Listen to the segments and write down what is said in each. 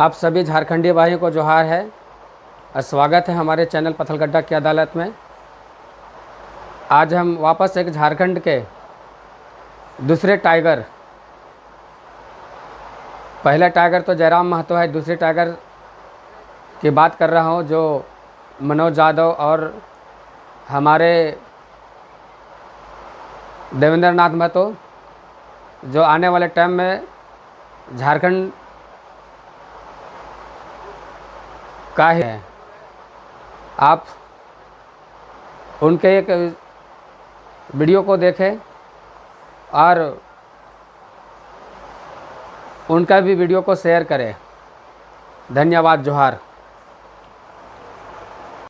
आप सभी झारखंडी भाइयों को जोहार है और स्वागत है हमारे चैनल पत्थलगड्ढा की अदालत में। आज हम वापस एक झारखंड के दूसरे टाइगर, पहला टाइगर तो जयराम महतो है, दूसरे टाइगर की बात कर रहा हूँ जो मनोज यादव और हमारे देवेंद्र नाथ महतो, जो आने वाले टाइम में झारखंड का है। आप उनके एक वीडियो को देखें और उनका भी वीडियो को शेयर करें। धन्यवाद। जोहार।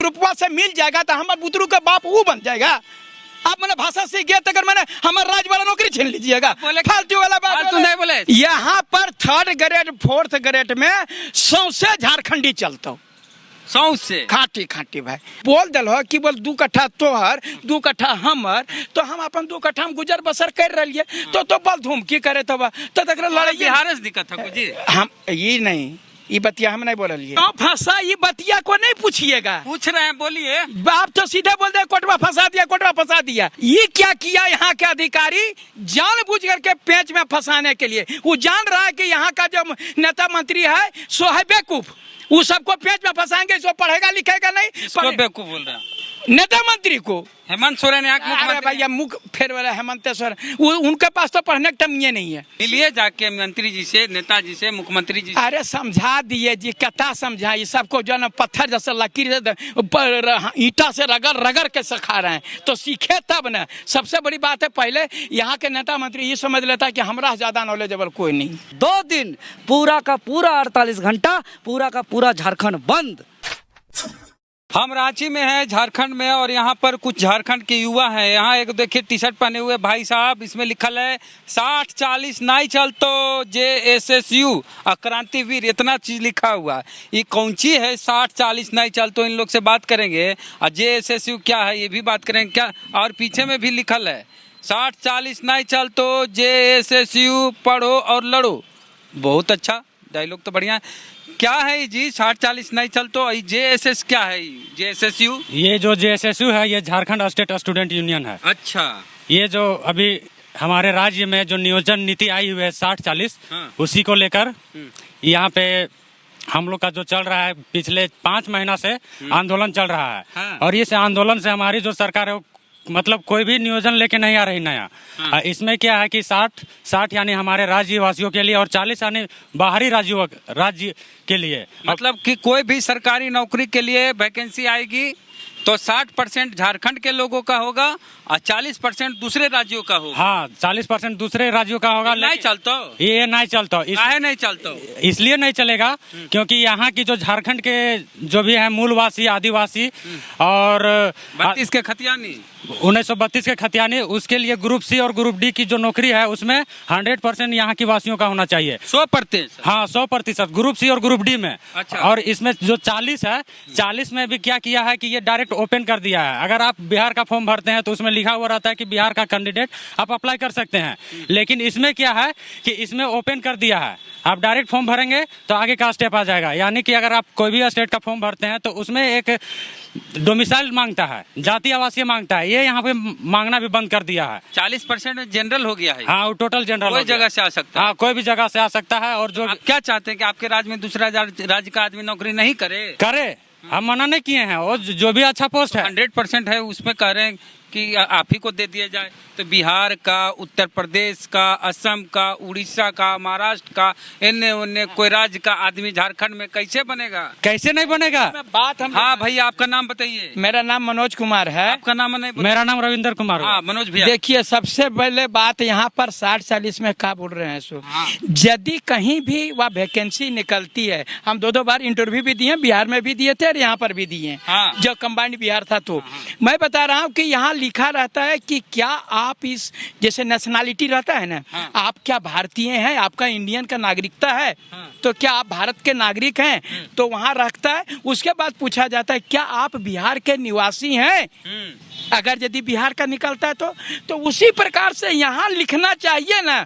रुपवा से मिल जाएगा तो हमारे बुतरू का बाप वो बन जाएगा। आप मैंने भाषा सीख गया तो अगर मैंने हमारे राज वाला नौकरी छीन लीजिएगा। फालतू वाला बात तू नहीं बोले। यहाँ पर 3rd ग्रेड 4th ग्रेड में सौसे झारखंडी चलता हूँ, सौसे खाटी खाटी भाई बोल दल हो कि बोल 2 कट्ठा तोहर 2 कट्ठा हमर, तो हम अपन 2 कट्ठा में गुजर बसर कर रहिए तो बल धूम की करे तो लड़ाई बिहार से दिक्कत है जी। हम ये नहीं, ये बतिया हम नहीं बोल रही है। फंसा ये बतिया को नहीं पूछिएगा। पूछ रहे हैं, बोलिए। आप तो सीधे बोल दे कोटवा फंसा दिया, कोटवा फंसा दिया। ये क्या किया यहाँ के अधिकारी जानबूझ करके पेंच में फंसाने के लिए। वो जान रहा है कि यहाँ का जो नेता मंत्री है सो है बेवकूफ, वो सबको पेंच में फंसाएंगे, सो पढ़ेगा लिखेगा नहीं। बेवकूफ बोल रहा है नेता मंत्री को। हेमंत सोरेन अरे भैया मुख फेर वाला हेमंत सोरेन, उनके पास तो पढ़ने का टमिए नहीं है। मिलिए जाके मंत्री जी से, नेताजी से, मुख्यमंत्री जी से। अरे समझा दिए जी, कथा समझाइए सबको। जो ना पत्थर जैसे लकीर ईटा से रगड़ रगड़ के सिखा रहे हैं तो सीखे तब ना। सबसे बड़ी बात है, पहले यहाँ के नेता मंत्री ये समझ लेता है कि हमरा ज्यादा नॉलेजेबल कोई नहीं। 2 दिन पूरा का पूरा 48 घंटा पूरा का पूरा झारखंड बंद। हम रांची में हैं, झारखंड में, और यहाँ पर कुछ झारखंड के युवा हैं। यहाँ एक देखिए टी शर्ट पहने हुए भाई साहब, इसमें लिखल है 60-40 नहीं चलतो JSSU क्रांतिवीर, इतना चीज लिखा हुआ है। ये कौन ची है 60-40 नहीं चलतो, इन लोग से बात करेंगे। और JSSU क्या है ये भी बात करेंगे क्या। और पीछे में भी लिखल है 60-40 नहीं चलतो JSSU पढ़ो और लड़ो। बहुत अच्छा डायलॉग तो बढ़िया है। क्या है जी 60-40 नहीं चलतो, JSS क्या है JSSU? ये जो JSSU है ये झारखंड स्टेट स्टूडेंट यूनियन है। अच्छा। ये जो अभी हमारे राज्य में जो नियोजन नीति आई हुई है 60-40, उसी को लेकर यहाँ पे हम लोग का जो चल रहा है पिछले 5 महीना से आंदोलन चल रहा है। हाँ। और इस आंदोलन से हमारी जो सरकार है मतलब कोई भी नियोजन लेके नहीं आ रही नया। इसमें क्या है कि 60 यानी हमारे राज्यवासियों के लिए और 40 यानी बाहरी राज्य के लिए। मतलब कि कोई भी सरकारी नौकरी के लिए वैकेंसी आएगी तो 60% झारखंड के लोगों का होगा और 40% दूसरे राज्यों का होगा। हाँ, 40% दूसरे राज्यों का होगा। नहीं चलता, ये नहीं चलता। नहीं चलता, इसलिए नहीं चलेगा क्योंकि यहाँ की जो झारखंड के जो भी है मूलवासी, आदिवासी और 32 के खतियानी, 1932 के खतियानी, उसके लिए ग्रुप C और ग्रुप D की जो नौकरी है उसमें 100% यहाँ की वासियों का होना चाहिए। 100%? हाँ, 100% ग्रुप C और ग्रुप D में। अच्छा। और इसमें जो 40 है, 40 में भी क्या किया है कि ये डायरेक्ट ओपन कर दिया है। अगर आप बिहार का फॉर्म भरते हैं तो उसमें लिखा हुआ रहता है कि बिहार का कैंडिडेट आप अप्लाई कर सकते हैं। लेकिन इसमें क्या है कि इसमें ओपन कर दिया है, आप डायरेक्ट फॉर्म भरेंगे तो आगे का स्टेप आ जाएगा। यानी कि अगर आप कोई भी स्टेट का फॉर्म भरते हैं तो उसमें एक डोमिसाइल मांगता है, जाति आवासीय मांगता है। ये यहाँ पे मांगना भी बंद कर दिया है। 40% जनरल हो गया है। हाँ, टोटल जनरल, कोई जगह से आ सकता है। हाँ, कोई भी जगह से आ सकता है। और जो आप क्या चाहते हैं कि आपके राज्य में दूसरा राज्य का आदमी नौकरी नहीं करे? हम मना नहीं किए हैं, और जो भी अच्छा पोस्ट है 100% है उसमें कह रहे हैं कि आप ही को दे दिया जाए। तो बिहार का, उत्तर प्रदेश का, असम का, उड़ीसा का, महाराष्ट्र का, इन्ने उन्ने कोई राज्य का आदमी झारखंड में कैसे बनेगा? कैसे नहीं बनेगा? बात हम। हाँ भैया, आपका नाम बताइए। मेरा नाम मनोज कुमार है। आपका नाम नहीं? मेरा नाम रविंदर कुमार। हाँ मनोज भैया। देखिए, सबसे पहले बात यहाँ पर 60-40 में क्या बोल रहे हैं सो। यदि कहीं भी वह वैकेंसी निकलती है, हम 2 बार इंटरव्यू भी दिए, बिहार में भी दिए थे और यहाँ पर भी दिए। हाँ। जो कंबाइंड बिहार था तो मैं बता रहा हूँ कि यहाँ लिखा रहता है कि क्या आप इस जैसे नेशनलिटी रहता है ना, आप क्या भारतीय हैं, आपका इंडियन का नागरिकता है, तो क्या आप भारत के नागरिक हैं, तो वहाँ रखता है। उसके बाद पूछा जाता है क्या आप बिहार के निवासी हैं। अगर यदि बिहार का निकलता है तो उसी प्रकार से यहाँ लिखना चाहिए ना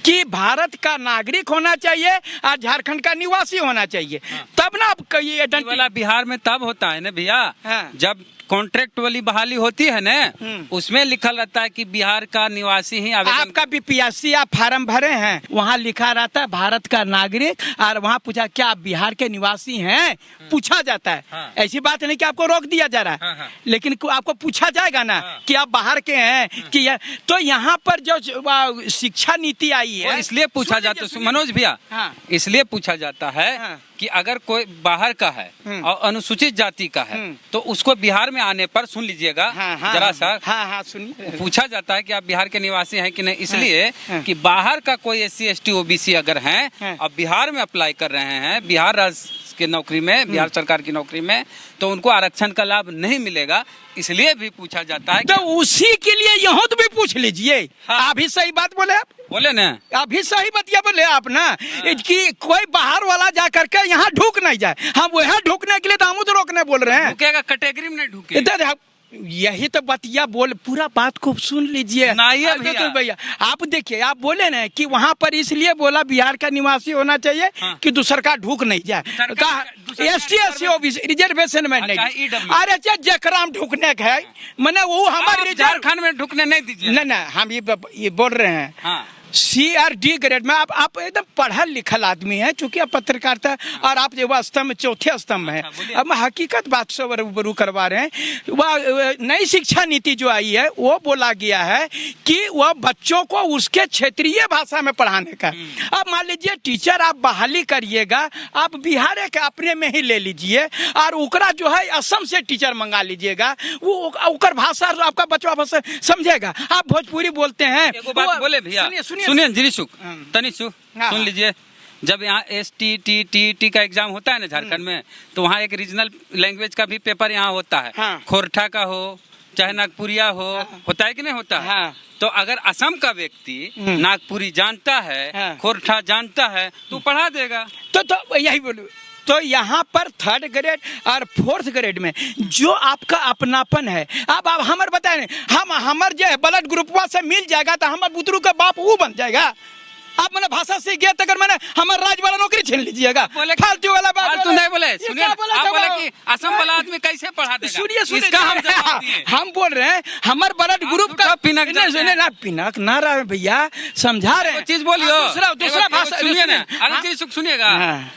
कि भारत का नागरिक होना चाहिए और झारखंड का निवासी होना चाहिए, तब ना आप कहिए ये वाला बिहार में तब होता है ना भैया, हाँ। जब कॉन्ट्रैक्ट वाली बहाली होती है ना, उसमें लिखा रहता है कि बिहार का निवासी ही आवेदन। आपका बीपीएससी आप फार्म भरे हैं, वहाँ लिखा रहता है भारत का नागरिक, और वहाँ पूछा क्या आप बिहार के निवासी हैं, पूछा जाता है। हाँ। ऐसी बात नहीं कि आपको रोक दिया जा रहा है, हाँ, हाँ। लेकिन आपको पूछा जाएगा ना हाँ। कि आप बाहर के हैं कि तो यहाँ पर जो शिक्षा नीति आई वो है, इसलिए पूछा जाता है मनोज भैया, हाँ। इसलिए पूछा जाता है हाँ। कि अगर कोई बाहर का है और अनुसूचित जाति का है तो उसको बिहार में आने पर, सुन लीजिएगा जरा सा, हाँ सुनिए, पूछा जाता है कि आप बिहार के निवासी हैं कि नहीं, इसलिए हाँ। कि बाहर का कोई SC ST OBC अगर हैं हाँ। और बिहार में अप्लाई कर रहे हैं, बिहार राज्य के नौकरी में, बिहार सरकार की नौकरी में, तो उनको आरक्षण का लाभ नहीं मिलेगा, इसलिए भी पूछा जाता है। तो उसी के लिए यहाँ तो भी पूछ लीजिए। हाँ। अभी सही बात बोले आप, बोले ना, अभी सही बतिया बोले आप ना, कि कोई बाहर वाला जा करके यहाँ ढूक नहीं जाए। हम वहाँ ढूकने के लिए तो हम तो रोकने बोल रहे हैं, ढुकेगा कैटेगरी में नहीं ढुके। इधर यही तो बतिया बोल, पूरा बात को सुन लीजिए। सुनाइए तो भैया आप देखिए, आप बोले ना कि वहाँ पर इसलिए बोला बिहार का निवासी होना चाहिए कि दूसर का ढूक नहीं जाए, कहा ST SC OBC रिजर्वेशन में नहीं। अरे जकरा ढूकने का है, मैंने वो हमारे झारखंड में ढुकने नहीं दीजिए। नहीं नहीं, हम ये बोल रहे हैं हाँ। CRD ग्रेड में। आप एकदम पढ़ल लिखल आदमी है, चूंकि आप पत्रकारिता और आप जो स्तंभ चौथे स्तंभ है। अब मैं हकीकत बात से रूबरू करवा रहे हैं। वह नई शिक्षा नीति जो आई है वो बोला गया है कि वह बच्चों को उसके क्षेत्रीय भाषा में पढ़ाने का। अब मान लीजिए टीचर आप बहाली करिएगा, आप बिहार के अपने में ही ले लीजिए और उकरा जो है असम से टीचर मंगा लीजिएगा, वो उकर भाषा आपका बच्चा भाषा समझेगा। आप भोजपुरी बोलते हैं, एगो बात बोले भैया, सुनिए तनिषुक, हाँ। सुन लीजिए, जब यहाँ ST TET का एग्जाम होता है ना झारखंड में, तो वहाँ एक रीजनल लैंग्वेज का भी पेपर यहाँ होता है। हाँ। खोरठा का हो चाहे नागपुरिया हो, होता है कि नहीं होता है? हाँ। तो अगर असम का व्यक्ति नागपुरी जानता है, हाँ। खोरठा जानता है, तो पढ़ा देगा। तो यही बोलूँ, तो यहाँ पर 3rd ग्रेड और 4th ग्रेड में जो आपका अपनापन है, अब आप हमारे बताए, हम हमार जो ब्लड ग्रुपवा से मिल जाएगा तो हमारे बुतरू का बाप वो बन जाएगा। आप मैंने भाषा सीख गया तो अगर मैंने हमारे राज वाला नौकरी छीन लीजिएगा, फालतू वाला बात फालतू नहीं बोले। सुनिए, आप बोले कि असम वाला आदमी कैसे पढ़ा देगा? सुनिए इसका हम जवाब दिए। हम बोल रहे हैं हमारे ब्लड ग्रुप का पिनक ना पिनक ना रहा भैया, समझा रहे हैं चीज बोलियो, दूसरा भाषा सुनिए ना, अरे चीज सुनिएगा।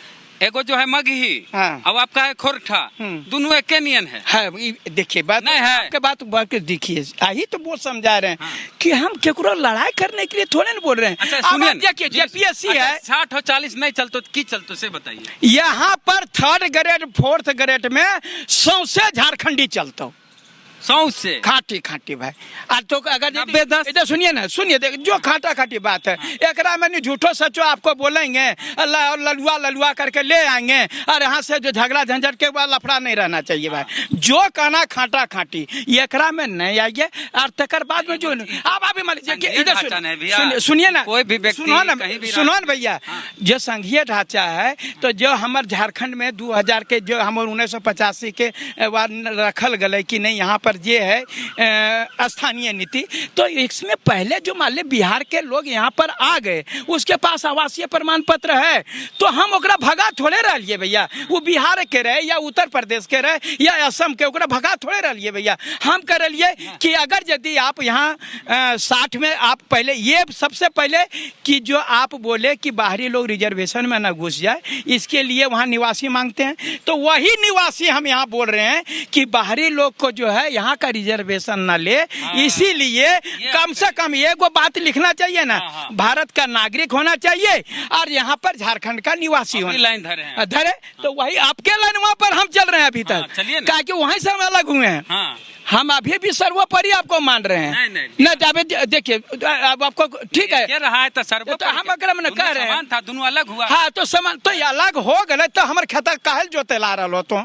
एगो जो है मगही, हाँ। अब आपका है खोरठा, दोनों एक नियन है। देखिए बात नहीं है, आपके बात देखिए, यही तो वो समझा रहे हैं कि हम केकरो लड़ाई करने के लिए थोड़े ना बोल रहे हैं। अच्छा सुनिए, देखिए JPSC है 60 और 40 नहीं चलतो की चलतो से बताइए। यहाँ पर 3rd ग्रेड 4th ग्रेड में सौसे झारखंडी चलता हूँ, 100 से खाटी भाई। आज तो अगर 90-10 इधर सुनिए ना, सुनिए जो खाटी बात है, एकरा में झूठो सचो आपको बोलेंगे, अल्लाह और ललुआ करके ले आएंगे, और यहाँ से जो झगड़ा झंझट के बाद लफड़ा नहीं रहना चाहिए भाई। जो कहना खाटी एकरा में नहीं आइए, और तकर बाद में जो आप अभी मान लीजिए कि इधर सुनिए ना, कोई भी व्यक्ति सुनो ना भैया, जो संघीय ढांचा है, तो जो हमारे झारखंड में 2000 के जो हमारे 1985 के बाद रखल गए कि नहीं यहाँ पर ये है स्थानीय नीति, तो इसमें पहले जो मान ले बिहार के लोग यहाँ पर आ गए, उसके पास आवासीय प्रमाण पत्र है, तो हम ओकरा भगा थोड़े रहिए भैया। वो बिहार के रहे या उत्तर प्रदेश के रहे या असम के, ओकरा भगा थोड़े रहिए भैया। हम कर लिए कि अगर यदि आप यहाँ 60 में आप पहले ये सबसे पहले कि जो आप बोले कि बाहरी लोग रिजर्वेशन में ना घुस जाए, इसके लिए वहाँ निवासी मांगते हैं, तो वही निवासी हम यहाँ बोल रहे हैं कि बाहरी लोग को जो है यहाँ का रिजर्वेशन ना ले, इसीलिए कम से कम ये को बात लिखना चाहिए ना, भारत का नागरिक होना चाहिए और यहाँ पर झारखंड का निवासी होना। लाइन धरे तो वही आपके लाइन वहाँ पर हम चल रहे हैं अभी तक, क्या कि वहीं से हम अलग हुए हैं। हम अभी भी सर्वोपरि आपको मान रहे हैं। नहीं देखिए, अब आपको ठीक है रहा है तो सर्वोपरि, हम अगर मैंने कह रहे हैं था दोनों अलग हुआ। हाँ, तो समान तो अलग हो गए, तो हमारे खाता काहे जोते ला रहा हो, तो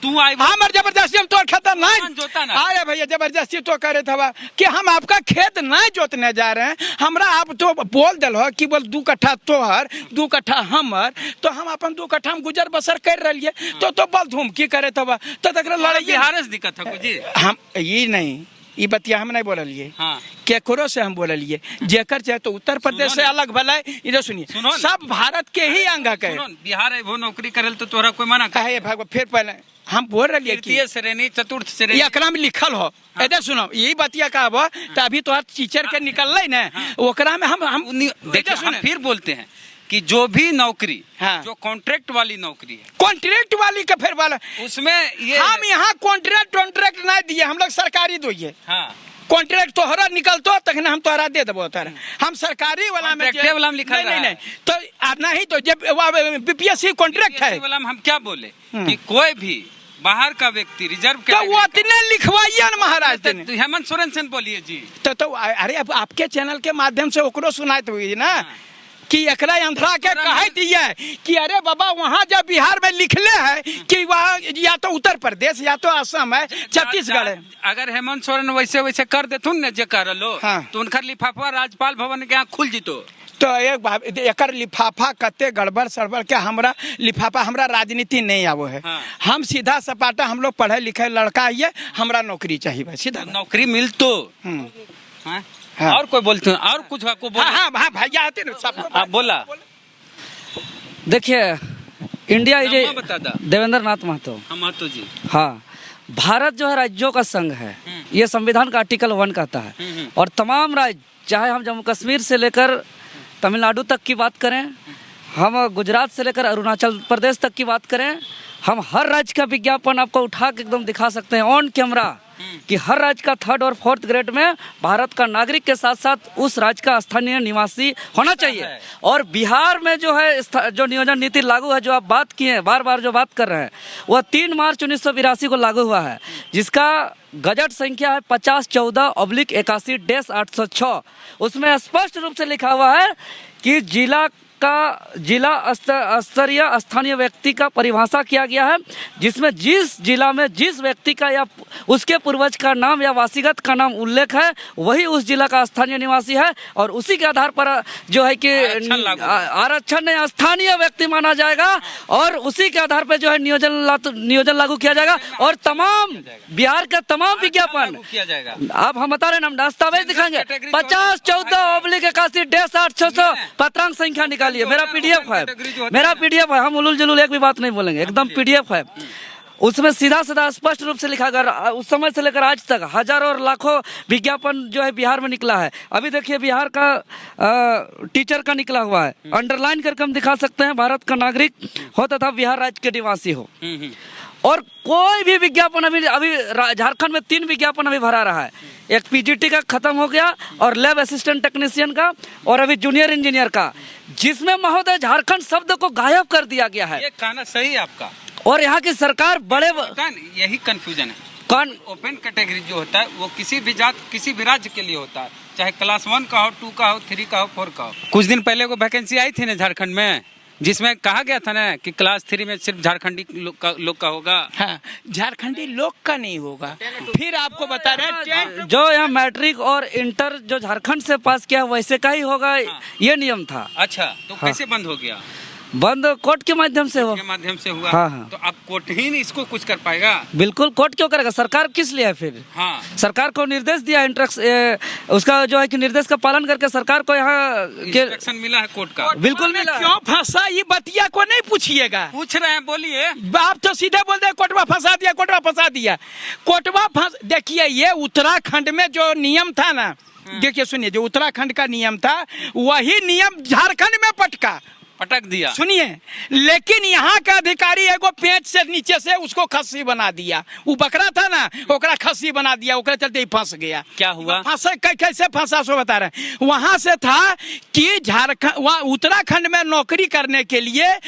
तू आई हमार जबरदस्ती हम तोड़ खाता नहीं जोता ना। अरे भैया जबरदस्ती तो करे था कि हम आपका खेत नहीं जोतने जा रहे हैं, हमरा आप तो बोल दिल हो कि बोल 2 कट्ठा तोहर 2 कट्ठा हमर, तो हम अपन 2 कट्ठा में गुजर बसर कर रही है, तो बल धूम की करे था, तो तक लड़ाई बिहार से दिक्कत है कुछ हम ये नहीं ये बतिया हम नहीं बोलिए। हाँ। केकरो से हम बोलिए जेकर चाहे तो उत्तर प्रदेश से अलग भला है। इधर सुनिए, सब भारत के ही अंग है। बिहार वो नौकरी करेल तो तोरा कोई मना कहे भगवान फिर पहले हम बोल रहे कि तृतीय श्रेणी चतुर्थ श्रेणी एकरा में लिखल हो। इधर सुनो, यही बतिया का अब तो अभी तो टीचर के निकल ना ओकरा में हम देखिए हम फिर बोलते हैं कि जो भी नौकरी हाँ। जो कॉन्ट्रैक्ट वाली नौकरी है, कॉन्ट्रैक्ट वाली का फिर वाला उसमें ये हम यहाँ कॉन्ट्रैक्ट नहीं दिए, हम लोग सरकारी दिए। हाँ कॉन्ट्रैक्ट तोहरा निकलतो तखन हम तोहरा दे देबो तारा। हम सरकारी वाला में कॉन्ट्रैक्ट वाला में लिखल रहा है। नहीं तो नहीं तो जब बीपीएससी कॉन्ट्रैक्ट है वाला में हम क्या बोले कि कोई भी बाहर का व्यक्ति रिजर्व तो वो इतने लिखवाइए ना महाराज ने। हेमंत सोरेन से बोलिए जी। तो अरे अब आपके चैनल के माध्यम से ओकरो सुनात हुई ना कि एकरा अंधरा के कहे दिए कि अरे बाबा वहाँ जब बिहार में लिखले है कि वहाँ या तो उत्तर प्रदेश या तो असम है, छत्तीसगढ़ है। अगर हेमंत सोरेन वैसे वैसे कर देथुन ने जे कर लो हाँ। तो उनकर लिफाफा राज्यपाल भवन के यहाँ खुल जितो। तो एक लिफाफा कते गड़बड़ सड़बड़ के हमरा लिफाफा हमरा राजनीति नहीं आवो है। हाँ। हम सीधा सपाटा हम लोग पढ़े लिखे लड़का आइए, हमरा नौकरी चाहिए भाई सीधा नौकरी मिल तो हाँ। और कोई बोलते हैं और कुछ आपको बोल हाँ भैया आते ना सबको आप बोला देखिए इंडिया इज नाम बता दा। देवेंद्र नाथ महतो। हम महतो जी। हाँ, भारत जो है राज्यों का संघ है, ये संविधान का आर्टिकल 1 कहता है। और तमाम राज्य, चाहे हम जम्मू कश्मीर से लेकर तमिलनाडु तक की बात करें, हम गुजरात से लेकर अरुणाचल प्रदेश तक की बात करें, हम हर राज्य का विज्ञापन आपको उठा के एकदम दिखा सकते हैं ऑन कैमरा कि हर राज्य का 3rd और 4th ग्रेड में भारत का नागरिक के साथ साथ उस राज्य का स्थानीय निवासी होना चाहिए। और बिहार में जो है जो नियोजन नीति लागू है, जो आप बात किए हैं, बार बार जो बात कर रहे हैं, वह 3 मार्च 1982 को लागू हुआ है, जिसका गजट संख्या है 5014/81-806। उसमें स्पष्ट रूप से लिखा हुआ है कि जिला स्तरीय स्थानीय व्यक्ति का परिभाषा किया गया है, जिसमें जिस जिला में जिस व्यक्ति का या उसके पूर्वज का नाम या वासीगत का नाम उल्लेख है वही उस जिला का स्थानीय निवासी है। और उसी के आधार पर जो है कि आरक्षण नहीं, स्थानीय व्यक्ति माना जाएगा और उसी के आधार पर जो है नियोजन लागू किया जाएगा। और तमाम बिहार का तमाम विज्ञापन किया जाएगा। आप हम बता रहे हैं, हम दस्तावेज दिखाएंगे 5014/81-806 पत्रांक संख्या निकाल। मेरा पीडीएफ है, हम उलूल जुलूल एक भी बात नहीं बोलेंगे, एकदम पीडीएफ है। उसमें सीधा सीधा स्पष्ट रूप से लिखा गया। उस समय से लेकर आज तक हजारों और लाखों विज्ञापन जो है बिहार में निकला है। अभी देखिए बिहार का टीचर का निकला हुआ है, अंडरलाइन करके हम दिखा सकते हैं, भारत का नागरिक हो तथा बिहार राज्य के निवासी हो। और कोई भी विज्ञापन अभी झारखंड में 3 विज्ञापन अभी भरा रहा है। एक पीजीटी का खत्म हो गया और लैब असिस्टेंट टेक्नीशियन का, और अभी जूनियर इंजीनियर का, जिसमें महोदय झारखंड शब्द को गायब कर दिया गया है। ये कहना सही है आपका। और यहाँ की सरकार यही कंफ्यूजन है। ओपन कैटेगरी जो होता है वो किसी भी जात किसी भी राज्य के लिए होता है, चाहे क्लास 1 का हो, 2 का हो, 3 का हो, 4 का हो। कुछ दिन पहले को वैकेंसी आई थी ना झारखंड में, जिसमें कहा गया था ना कि क्लास 3 में सिर्फ झारखंडी लोग का होगा। हाँ, झारखंडी लोग का नहीं होगा। फिर आपको बता रहे जो यहाँ मैट्रिक और इंटर जो झारखंड से पास किया वैसे का ही होगा। ये नियम था। अच्छा, तो कैसे बंद हो गया? बंद कोर्ट के माध्यम से हुआ। हाँ। तो अब कोर्ट ही नहीं इसको कुछ कर पाएगा। बिल्कुल, कोर्ट क्यों करेगा, सरकार किस लिए है फिर? हाँ। सरकार को निर्देश दिया, उसका जो है कि निर्देश का पालन करके सरकार को यहाँ इंस्ट्रक्शन मिला है कोर्ट का। बिल्कुल मिला। क्यों फंसा, ये बतिया को नहीं पूछिएगा। पूछ रहे हैं, बोलिए। आप तो सीधे बोल रहे कोटवा फंसा दिया, कोटवा फंसा दिया, कोटवा फंस। देखिए ये उत्तराखंड में जो नियम था ना, देखिए सुनिए, जो उत्तराखंड का नियम था वही नियम झारखंड में पटक दिया। सुनिए, लेकिन यहाँ का अधिकारी एगो पेंच से नीचे से उसको खस्सी बना दिया। वो बकरा था ना, ओकरा खस्सी बना दिया, ओकरा चलते ही फंस गया। क्या हुआ? फंसा कैसे फंसा सो बता रहे। वहां से था कि झारखंड, वहाँ उत्तराखंड में नौकरी करने के लिए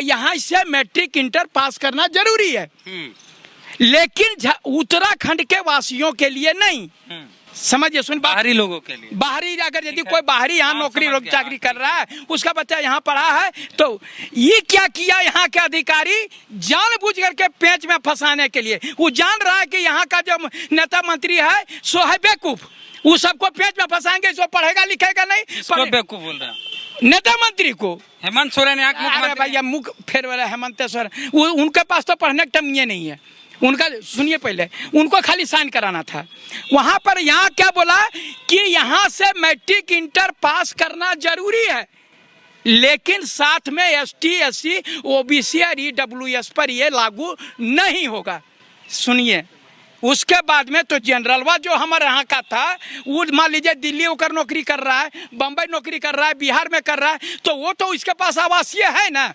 यहाँ से मैट्रिक इंटर पास करना जरूरी है, लेकिन उत्तराखंड के वासियों के लिए नहीं। समझिए, सुन, बाहरी लोगों के लिए, बाहरी अगर यदि कोई बाहरी यहाँ नौकरी चाकरी कर रहा है, उसका बच्चा यहाँ पढ़ा है, तो ये क्या किया यहाँ के अधिकारी, जानबूझ करके पेंच में फंसाने के लिए। वो जान रहा है कि यहाँ का जो नेता मंत्री है सो है बेवकूफ, वो सबको पेंच में फंसाएंगे, सो पढ़ेगा लिखेगा नहीं। बेवकूफ बोल रहा है नेता मंत्री को। हेमंत सोरेन भैया मुख फेर वाला हेमंत सोरेन, उनके पास तो पढ़ने का टाइम ये नहीं है। उनका सुनिए, पहले उनको खाली साइन कराना था वहां पर। यहाँ क्या बोला कि यहाँ से मैट्रिक इंटर पास करना जरूरी है, लेकिन साथ में ST SC OBC और EWS पर ये लागू नहीं होगा। सुनिए, उसके बाद में तो जनरलवा जो हमारे यहाँ का था, वो मान लीजिए दिल्ली होकर नौकरी कर रहा है, बम्बई नौकरी कर रहा है, बिहार में कर रहा है, तो वो तो उसके पास आवासीय है ना।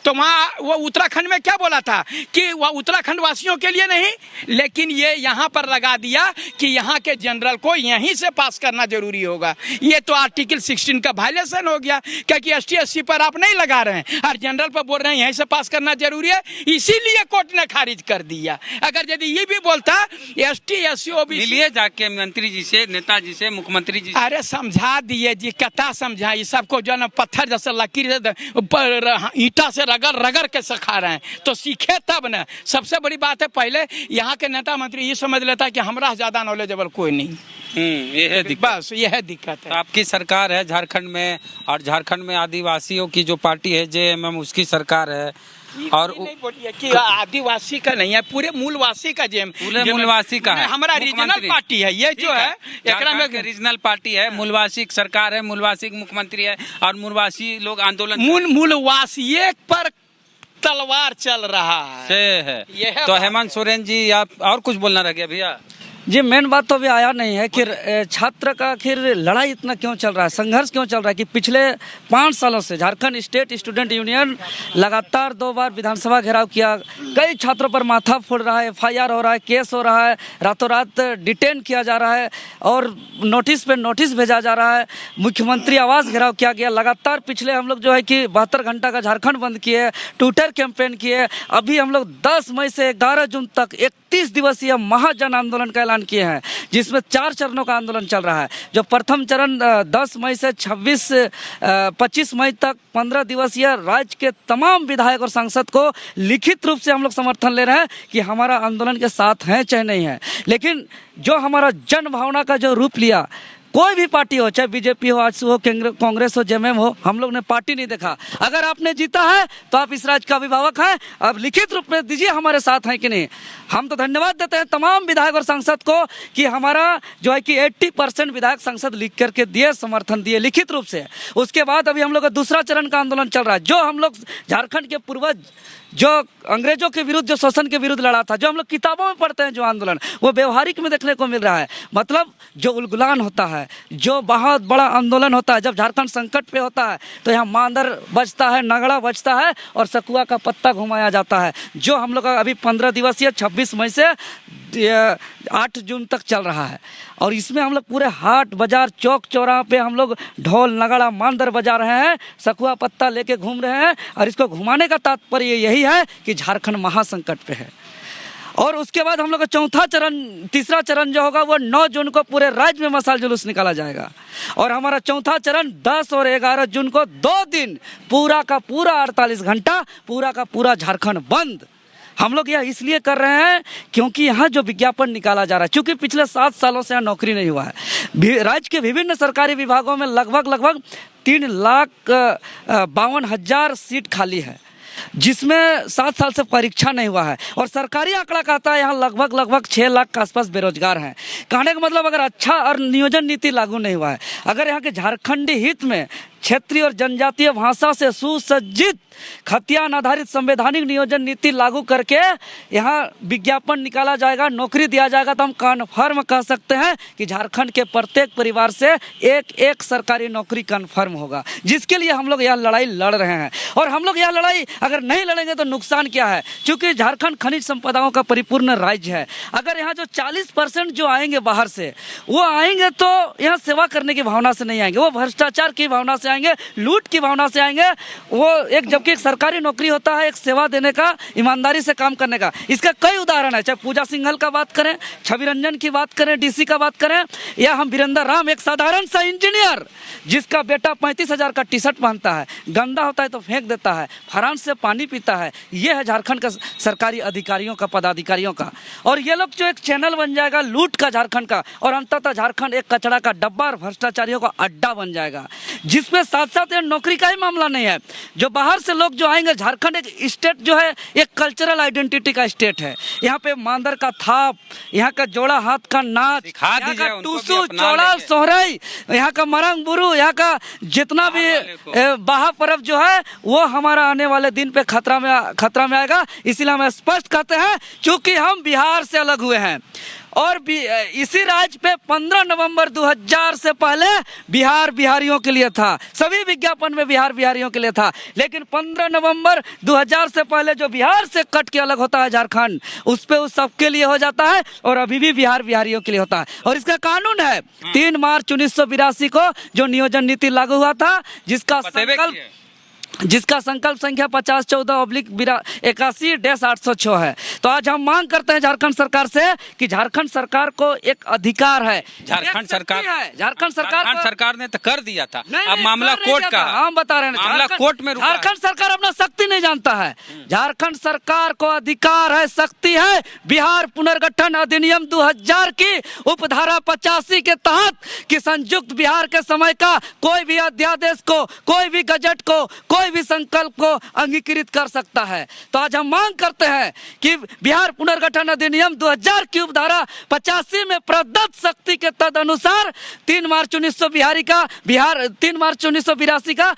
तो वहाँ वो उत्तराखंड में क्या बोला था कि वह उत्तराखंड वासियों के लिए नहीं, लेकिन ये यहाँ पर लगा दिया कि यहाँ के जनरल को यहीं से पास करना जरूरी होगा। ये तो आर्टिकल 16 का वायलेशन हो गया, क्योंकि ST SC पर आप नहीं लगा रहे हैं और जनरल पर बोल रहे हैं यहीं से पास करना जरूरी है, इसीलिए कोर्ट ने खारिज कर दिया। अगर यदि ये भी बोलता ST SC OBC, मिलिए जाके मंत्री जी से, नेताजी से, मुख्यमंत्री जी से। अरे समझा दिए जी, कथा समझाई सबको, जो ना पत्थर जैसे लकीर से ईटा से रगड़ रगड़ के सिखा रहे हैं, तो सीखे तब ना। सबसे बड़ी बात है, पहले यहाँ के नेता मंत्री ये समझ लेता है कि हमरा ज्यादा नॉलेजेबल कोई नहीं। ये है दिक्कत। बस यह दिक्कत है। तो आपकी सरकार है झारखंड में, और झारखंड में आदिवासियों की जो पार्टी है JMM, उसकी सरकार है। और नहीं बोलिए कि आदिवासी का नहीं है, पूरे मूलवासी का पूरे मूलवासी का है। हमारा रीजनल पार्टी है ये जो है, एकरा में रीजनल पार्टी है, मूलवासी सरकार है, मूलवासी मुख्यमंत्री है, और मूलवासी लोग आंदोलन मूलवासी पर तलवार चल रहा है। तो हेमंत सोरेन जी, आप और कुछ बोलना रह गया भैया? जी, मेन बात तो अभी आया नहीं है कि छात्र का आखिर लड़ाई इतना क्यों चल रहा है, संघर्ष क्यों चल रहा है कि पिछले 5 सालों से झारखंड स्टेट स्टूडेंट यूनियन लगातार 2 बार विधानसभा घेराव किया, कई छात्रों पर माथा फोड़ रहा है, FIR हो रहा है, केस हो रहा है, रातों रात डिटेन किया जा रहा है और नोटिस पे नोटिस भेजा जा रहा है, मुख्यमंत्री आवास घेराव किया गया। लगातार पिछले हम लोग जो है कि 72 घंटा का झारखंड बंद किए, ट्विटर कैंपेन किए। अभी हम लोग 10 मई से 11 जून तक 31 दिवसीय महाजन आंदोलन का ऐलान किए हैं, जिसमें 4 चरणों का आंदोलन चल रहा है। जो प्रथम चरण 10 मई से 25 मई तक 15 दिवसीय राज्य के तमाम विधायक और सांसद को लिखित रूप से हम लोग समर्थन ले रहे हैं कि हमारा आंदोलन के साथ है चाहे नहीं है। लेकिन जो हमारा जन भावना का जो रूप लिया, कोई भी पार्टी हो, चाहे BJP हो, आजसू हो, कांग्रेस हो, JMM हो, हम लोग ने पार्टी नहीं देखा। अगर आपने जीता है तो आप इस राज्य का अभिभावक हैं, अब लिखित रूप में दीजिए हमारे साथ हैं कि नहीं। हम तो धन्यवाद देते हैं तमाम विधायक और सांसद को कि हमारा जो है कि 80% विधायक सांसद लिख करके दिए, समर्थन दिए लिखित रूप से। उसके बाद अभी हम लोग का दूसरा चरण का आंदोलन चल रहा है, जो हम लोग झारखंड के पूर्वज जो अंग्रेजों के विरुद्ध, जो शोषण के विरुद्ध लड़ा था, जो हम लोग किताबों में पढ़ते हैं जो आंदोलन, वो व्यवहारिक में देखने को मिल रहा है। मतलब जो उलगुलान होता है, जो बहुत बड़ा आंदोलन होता है, जब झारखंड संकट पे होता है तो यहाँ मांदर बजता है, नगड़ा बजता है और सकुआ का पत्ता घुमाया जाता है, जो हम लोग का अभी 15 दिवसीय 26 मई से 8 जून तक चल रहा है। और इसमें हम लोग पूरे हाट बाजार चौक चौराहा पे हम लोग ढोल नगाड़ा मांदर बजा रहे हैं, सकुआ पत्ता लेके घूम रहे हैं। और इसको घुमाने का तात्पर्य यही है कि झारखंड महासंकट पे है। और उसके बाद हम लोग का तीसरा चरण जो होगा वो 9 जून को पूरे राज्य में मशाल जुलूस निकाला जाएगा। और हमारा चौथा चरण 10 और 11 जून को 2 दिन पूरा का पूरा 48 घंटा पूरा का पूरा झारखंड बंद। हम लोग यह इसलिए कर रहे हैं क्योंकि यहाँ जो विज्ञापन निकाला जा रहा है, क्योंकि पिछले 7 सालों से यहाँ नौकरी नहीं हुआ है। राज्य के विभिन्न सरकारी विभागों में लगभग 3,52,000 सीट खाली है, जिसमें 7 साल से परीक्षा नहीं हुआ है। और सरकारी आंकड़ा कहता है यहाँ लगभग 6 लाख के आसपास बेरोजगार हैं। कहने का मतलब अगर अच्छा और नियोजन नीति लागू नहीं हुआ है, अगर यहाँ के झारखंडी हित में क्षेत्रीय और जनजातीय भाषा से सुसज्जित खतियान आधारित संवैधानिक नियोजन नीति लागू करके यहाँ विज्ञापन निकाला जाएगा, नौकरी दिया जाएगा, तो हम कन्फर्म कह सकते हैं कि झारखंड के प्रत्येक परिवार से एक सरकारी नौकरी कन्फर्म होगा, जिसके लिए हम लोग यह लड़ाई लड़ रहे हैं। और हम लोग यह लड़ाई अगर नहीं लड़ेंगे तो नुकसान क्या है, क्योंकि झारखंड खनिज संपदाओं का परिपूर्ण राज्य है। अगर यहाँ जो 40% जो आएंगे बाहर से, वो आएंगे तो यहाँ सेवा करने की भावना से नहीं आएंगे, वो भ्रष्टाचार की भावना से आएंगे, लूट की भावना से आएंगे। वो जबकि एक सरकारी नौकरी होता है एक सेवा देने का, ईमानदारी से काम करने का। इसका कई उदाहरण है, चाहे पूजा सिंघल का बात करें, छवि रंजन की बात करें, DC का बात करें, या हम वीरेंद्र राम, एक साधारण सा इंजीनियर जिसका बेटा 35,000 का टी-शर्ट पहनता है, गंदा होता है तो फेंक देता है, फ्रांस से पानी पीता है। ये है झारखंड का सरकारी अधिकारियों का, पदाधिकारियों का। और ये लोग जो एक चैनल बन जाएगा लूट का झारखंड का, और अंततः झारखंड एक कचरा का डब्बा और भ्रष्टाचारियों का अड्डा बन जाएगा। जिसमें साथ साथ ये नौकरी का ही मामला नहीं है। जो बाहर से लोग जो आएंगे, झारखंड एक स्टेट जो है एक कल्चरल आइडेंटिटी का स्टेट है। यहाँ पे मांदर का थाप, यहाँ का जोड़ा हाथ का नाच, यहाँ का टूसू चौड़ा सोहराई, यहाँ का मरंग बुरू, यहाँ का जितना भी बाहा पर्व जो है वो हमारा आने वाले दिन पे खतरा में आएगा। इसीलिए हम स्पष्ट कहते हैं, चूंकि हम बिहार से अलग हुए हैं और इसी राज्य पे 15 नवंबर 2000 से पहले बिहार बिहारियों के लिए था, सभी विज्ञापन में बिहार बिहारियों के लिए था। लेकिन 15 नवंबर 2000 से पहले जो बिहार से कट के अलग होता है झारखंड, उस पे उस सबके लिए हो जाता है और अभी भी बिहार बिहारियों के लिए होता है। और इसका कानून है 3 मार्च 1982 को जो नियोजन नीति लागू हुआ था, जिसका संकल्प संख्या 5014/81-806 है। तो आज हम मांग करते हैं झारखंड सरकार से कि झारखंड सरकार को एक अधिकार है, झारखंड सरकार ने तो कर दिया था। अब मामला कोर्ट का, हम बता रहे हैं मामला कोर्ट में। झारखंड सरकार अपना शक्ति नहीं जानता है। झारखंड सरकार को अधिकार है, शक्ति है। बिहार पुनर्गठन अधिनियम 2000 की उपधारा 85 के तहत कि संयुक्त बिहार के समय का कोई भी अध्यादेश को, कोई भी गजट को, कोई भी संकल्प को अंगीकृत कर सकता है। तो आज हम मांग करते हैं कि बिहार पुनर्गठन अधिनियम 2000 की उपधारा 85 में प्रदत्त शक्ति के तदनुसार 3 मार्च 1982 का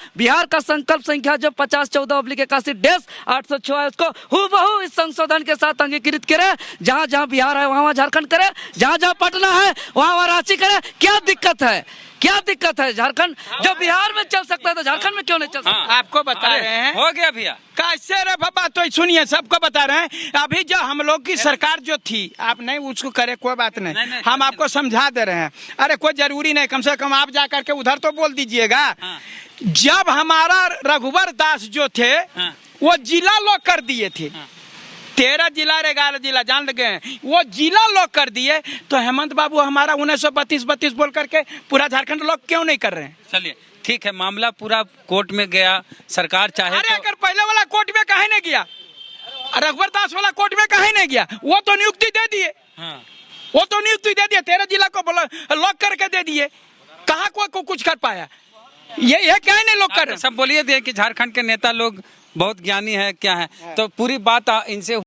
बिहार का संकल्प संख्या जो 5014/81-806 है, उसको हूबहू इस संशोधन के साथ अंगीकृत करे। जहां जहां बिहार है वहां झारखंड करे, जहां जहां पटना है वहां रांची करे। क्या दिक्कत है? क्या दिक्कत है? झारखंड जो बिहार में चल सकता है तो झारखंड में क्यों नहीं चल सकता? आपको बता रहे हैं, हो गया भैया कैसे रे बाबा, तो सुनिए, सबको बता रहे हैं। अभी जो हम लोग की सरकार जो थी, आप नहीं उसको करे, कोई बात नहीं, हम आपको समझा दे रहे हैं। अरे कोई जरूरी नहीं, कम से कम आप जा करके उधर तो बोल दीजिएगा। जब हमारा रघुवर दास जो थे वो जिला लॉक कर दिए थे, 13 जिला 11 जिला जान लगे, वो जिला लॉक कर दिए, तो हेमंत बाबू हमारा 1932 बोल करके पूरा झारखंड लॉक क्यों नहीं कर रहे हैं? चलिए ठीक है, मामला पूरा कोर्ट में गया, सरकार चाहे अरे अगर पहले वाला कोर्ट में काहे नहीं गया, रघुवर दास वाला कोर्ट में काहे नहीं गया? वो तो नियुक्ति दे दिए, वो तो नियुक्ति दे दिए, 13 जिला को लॉक करके दे दिए, कहाँ को कुछ कर पाया? ये क्या नहीं लॉक कर? सब बोलिए दिए कि झारखंड के नेता लोग बहुत ज्ञानी है, क्या है, तो पूरी बात इनसे